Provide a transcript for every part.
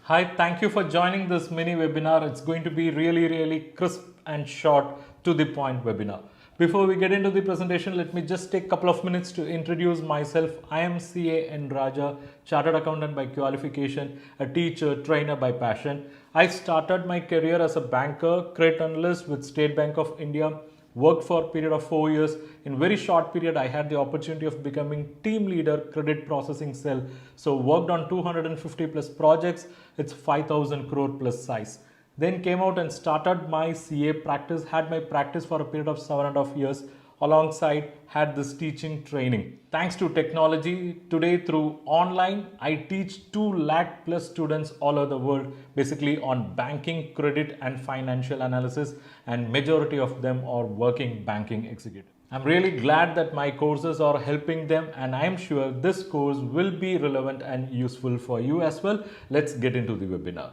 Hi, thank you for joining this mini webinar. It's going to be really crisp and short to the point webinar. Before we get into the presentation, let me just take a couple of minutes to introduce myself. I am CA nrajca, Chartered Accountant by qualification, a teacher, trainer by passion. I started my career as a banker, credit analyst with State Bank of India, worked for a period of 4 years. In very short period, I had the opportunity of becoming team leader credit processing cell. So worked on 250 plus projects. It's 5,000 crore plus size. Then came out and started my CA practice, had my practice for a period of 7.5 years. Alongside had this teaching training. Thanks to technology, today through online, I teach 2 lakh plus students all over the world, basically on banking, credit and financial analysis, and majority of them are working banking executives. I'm really glad that my courses are helping them, and I'm sure this course will be relevant and useful for you as well. Let's get into the webinar.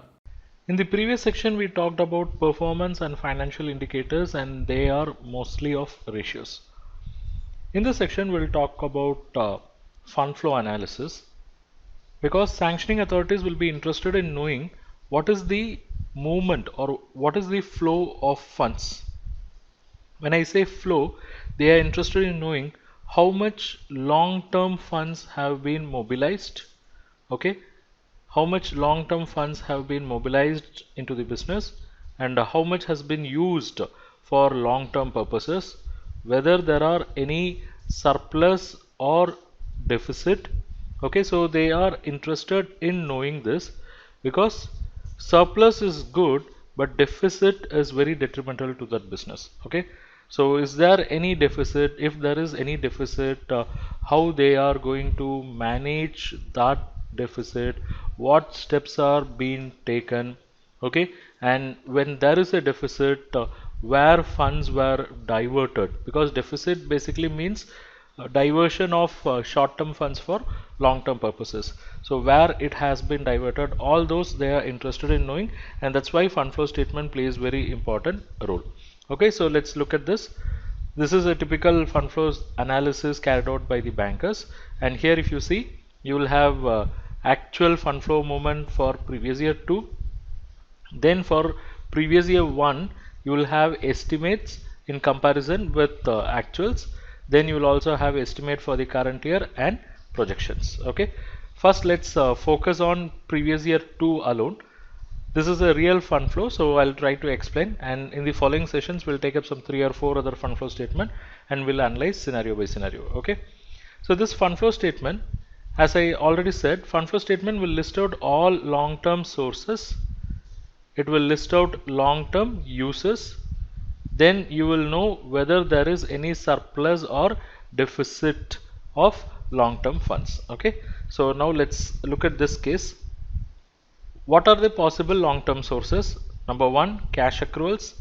In the previous section, we talked about performance and financial indicators, and they are mostly of ratios. In this section, we'll talk about fund flow analysis, because sanctioning authorities will be interested in knowing what is the movement or what is the flow of funds. When I say flow, they are interested in knowing how much long-term funds have been mobilized. Okay, how much long-term funds have been mobilized into the business, and how much has been used for long-term purposes, whether there are any surplus or deficit. Okay, so they are interested in knowing this, because surplus is good but deficit is very detrimental to that business. Okay, so is there any deficit? If there is any deficit, how they are going to manage that deficit, what steps are being taken. Okay, and when there is a deficit, where funds were diverted, because deficit basically means diversion of short-term funds for long-term purposes. So where it has been diverted, all those they are interested in knowing, and that's why fund flow statement plays very important role. Okay, so let's look at this. This is a typical fund flows analysis carried out by the bankers, and here if you see, you will have actual fund flow movement for previous year 2. Then for previous year 1, you will have estimates in comparison with actuals. Then you will also have estimate for the current year and projections. Okay, first let's focus on previous year 2 alone. This is a real fund flow, so I'll try to explain, and in the following sessions we'll take up some 3 or 4 other fund flow statement and we'll analyze scenario by scenario. Okay, so this fund flow statement, as I already said, fund flow statement will list out all long-term sources, it will list out long-term uses, then you will know whether there is any surplus or deficit of long-term funds. Okay, so now let's look at this case. What are the possible long-term sources? Number 1, cash accruals.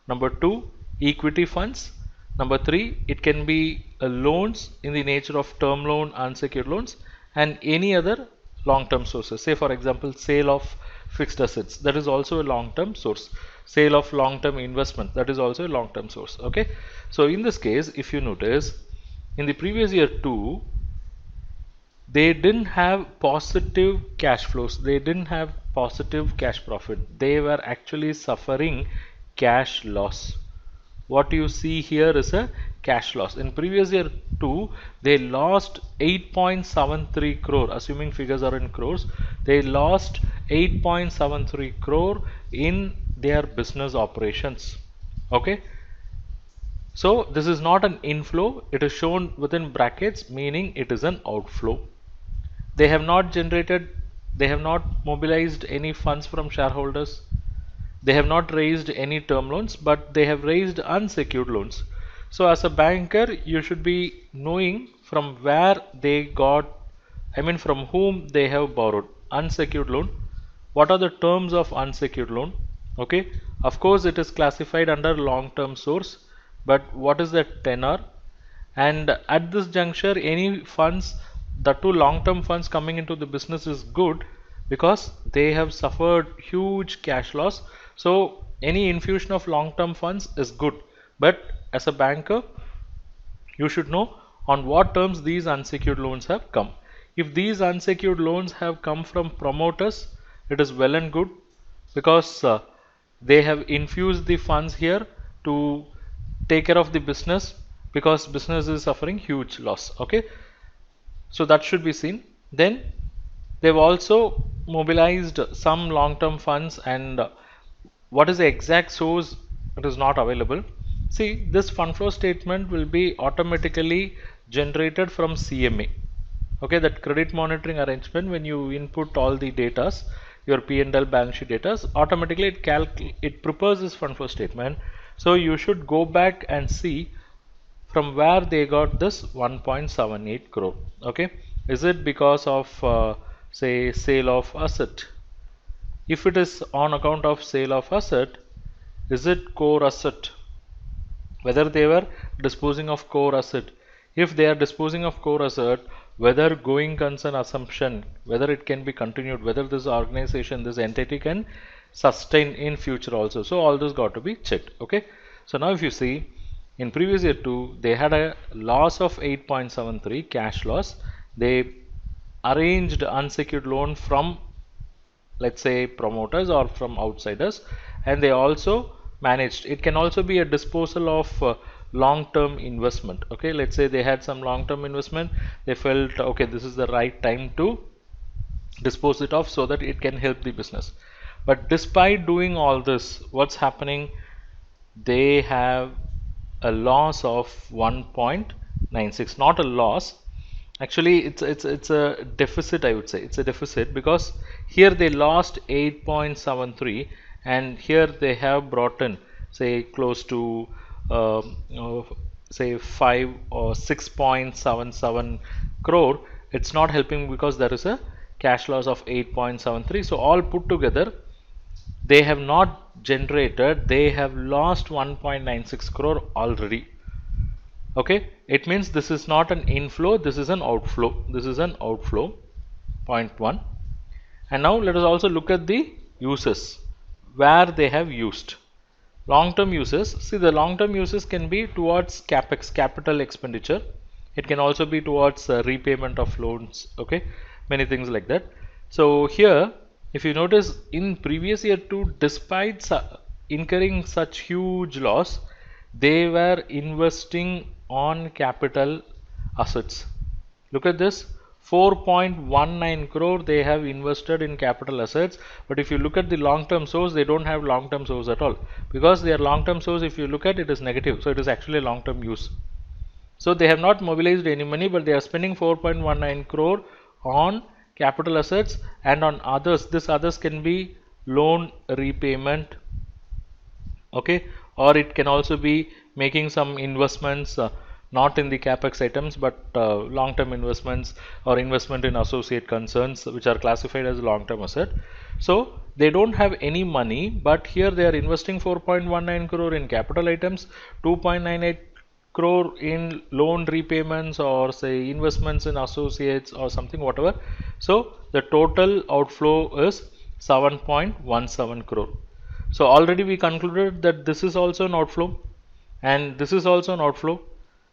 Number 2, equity funds. Number 3, it can be loans in the nature of term loan, unsecured loans, and any other long-term sources. Say for example, sale of fixed assets, that is also a long-term source. Sale of long-term investment, that is also a long-term source. Okay, so in this case, if you notice, in the previous year 2, they didn't have positive cash flows, they didn't have positive cash profit, they were actually suffering cash loss. What you see here is a cash loss. In previous year 2, they lost 8.73 crore, assuming figures are in crores, they lost 8.73 crore in their business operations. Okay, so this is not an inflow, it is shown within brackets, meaning it is an outflow. They have not mobilized any funds from shareholders. They have not raised any term loans, but they have raised unsecured loans. So as a banker, you should be knowing from where they got, from whom they have borrowed. Unsecured loan. What are the terms of unsecured loan? Okay. Of course, it is classified under long-term source, but what is the tenor? And at this juncture, any funds, the two long-term funds coming into the business is good, because they have suffered huge cash loss. So any infusion of long-term funds is good, but as a banker, you should know on what terms these unsecured loans have come. If these unsecured loans have come from promoters it is well and good, because they have infused the funds here to take care of the business, because business is suffering huge loss. Okay, so that should be seen. Then they've also mobilized some long-term funds, and what is the exact source, it is not available. See, this fund flow statement will be automatically generated from CMA. Okay, that credit monitoring arrangement, when you input all the datas, your P&L balance sheet data, automatically it prepares this fund flow statement. So you should go back and see from where they got this 1.78 crore. Okay, is it because of say sale of asset? If it is on account of sale of asset, is it core asset? Whether they were disposing of core asset. If they are disposing of core asset, whether going concern assumption, whether it can be continued, whether this organization, this entity can sustain in future also. So all this got to be checked. Okay, so now if you see, in previous year too, they had a loss of 8.73 cash loss. They arranged unsecured loan from, let's say, promoters or from outsiders, and they also managed, it can also be a disposal of long-term investment. Okay, let's say they had some long-term investment, they felt okay, this is the right time to dispose it off so that it can help the business. But despite doing all this, what's happening? They have a loss of 1.96, not a loss. Actually, it's a deficit, I would say. It's a deficit, because here they lost 8.73, and here they have brought in, say, close to say 5 or 6.77 crore. It's not helping because there is a cash loss of 8.73. So all put together, they have not generated, they have lost 1.96 crore already. Okay, it means this is not an inflow, this is an outflow. This is an outflow, point 1. And now let us also look at the uses, where they have used. Long-term uses, see, the long-term uses can be towards capex, capital expenditure. It can also be towards repayment of loans. Okay, many things like that. So here, if you notice, in previous year too, despite incurring such huge loss, they were investing on capital assets. Look at this, 4.19 crore they have invested in capital assets. But if you look at the long-term source, they don't have long-term source at all, because their long-term source, if you look at it, is negative. So it is actually a long-term use. So they have not mobilized any money, but they are spending 4.19 crore on capital assets and on others. This others can be loan repayment. Okay, or it can also be making some investments, not in the capex items, but long-term investments or investment in associate concerns, which are classified as long-term asset. So they don't have any money, but here they are investing 4.19 crore in capital items, 2.98 crore in loan repayments, or say investments in associates or something, whatever. So the total outflow is 7.17 crore. So already we concluded that this is also an outflow and this is also an outflow.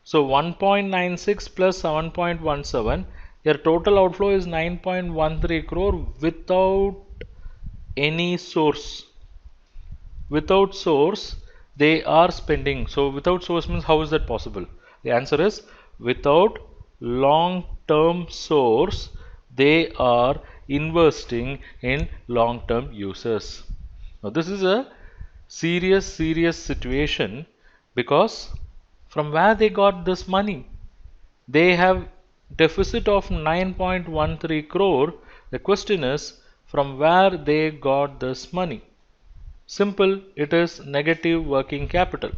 So 1.96 plus 7.17, your total outflow is 9.13 crore without any source. Without source, they are spending. So without source means, how is that possible? The answer is, without long-term source, they are investing in long-term uses. Now this is a serious situation, because from where they got this money? They have deficit of 9.13 crore. The question is, from where they got this money? Simple, it is negative working capital.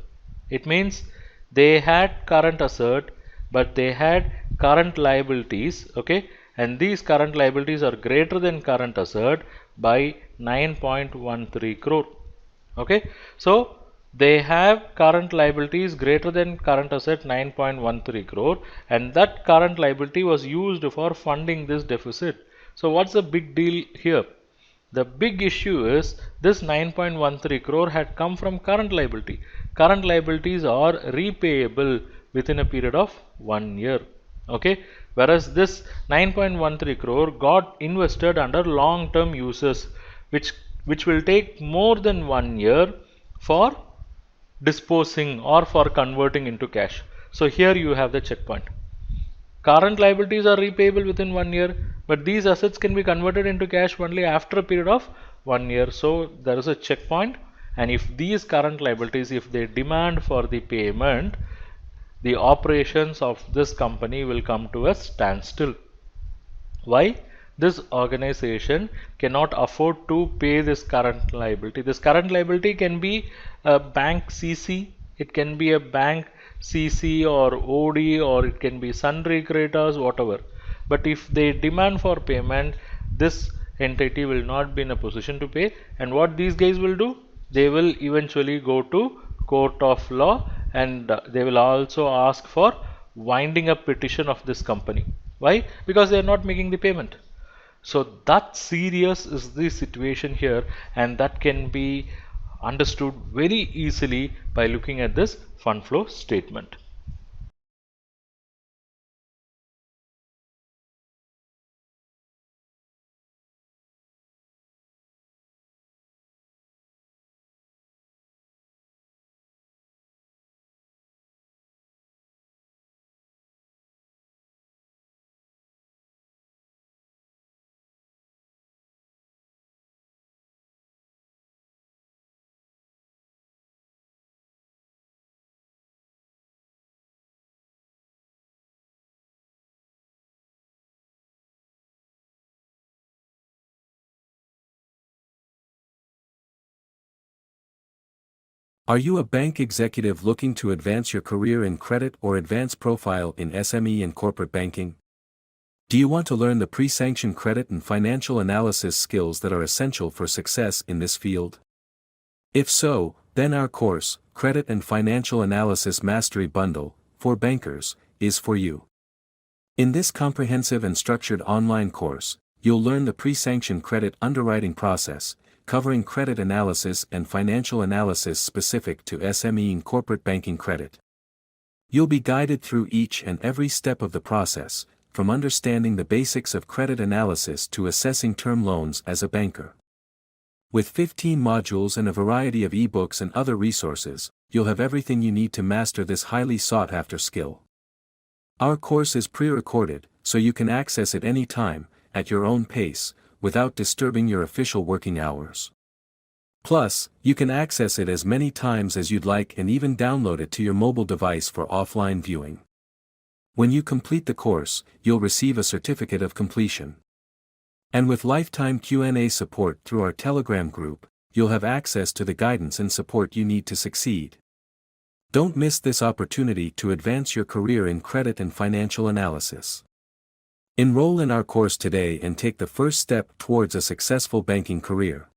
It means they had current asset, but they had current liabilities. Okay, and these current liabilities are greater than current asset by 9.13 crore. Okay, so they have current liabilities greater than current asset 9.13 crore, and that current liability was used for funding this deficit. So what's the big deal here? The big issue is this 9.13 crore had come from current liability. Current liabilities are repayable within a period of 1 year. Okay, whereas this 9.13 crore got invested under long-term uses. which will take more than 1 year for disposing or for converting into cash. So here you have the checkpoint. Current liabilities are repayable within 1 year, but these assets can be converted into cash only after a period of 1 year. So there is a checkpoint, and if these current liabilities, if they demand for the payment, the operations of this company will come to a standstill. Why? This organization cannot afford to pay this current liability. This current liability can be a bank CC, it can be a bank CC or OD, or it can be sundry creditors, whatever. But if they demand for payment, this entity will not be in a position to pay. And what these guys will do? They will eventually go to court of law, and they will also ask for winding up petition of this company. Why? Because they are not making the payment. So that serious is the situation here, and that can be understood very easily by looking at this fund flow statement. Are you a bank executive looking to advance your career in credit or advance profile in SME and corporate banking? Do you want to learn the pre-sanctioned credit and financial analysis skills that are essential for success in this field? If so, then our course, Credit and Financial Analysis Mastery Bundle, for bankers, is for you. In this comprehensive and structured online course, you'll learn the pre-sanctioned credit underwriting process, covering credit analysis and financial analysis specific to SME and corporate banking credit. You'll be guided through each and every step of the process, from understanding the basics of credit analysis to assessing term loans as a banker. With 15 modules and a variety of ebooks and other resources, you'll have everything you need to master this highly sought-after skill. Our course is pre-recorded, so you can access it any time, at your own pace, without disturbing your official working hours. Plus, you can access it as many times as you'd like and even download it to your mobile device for offline viewing. When you complete the course, you'll receive a certificate of completion. And with lifetime Q&A support through our Telegram group, you'll have access to the guidance and support you need to succeed. Don't miss this opportunity to advance your career in credit and financial analysis. Enroll in our course today and take the first step towards a successful banking career.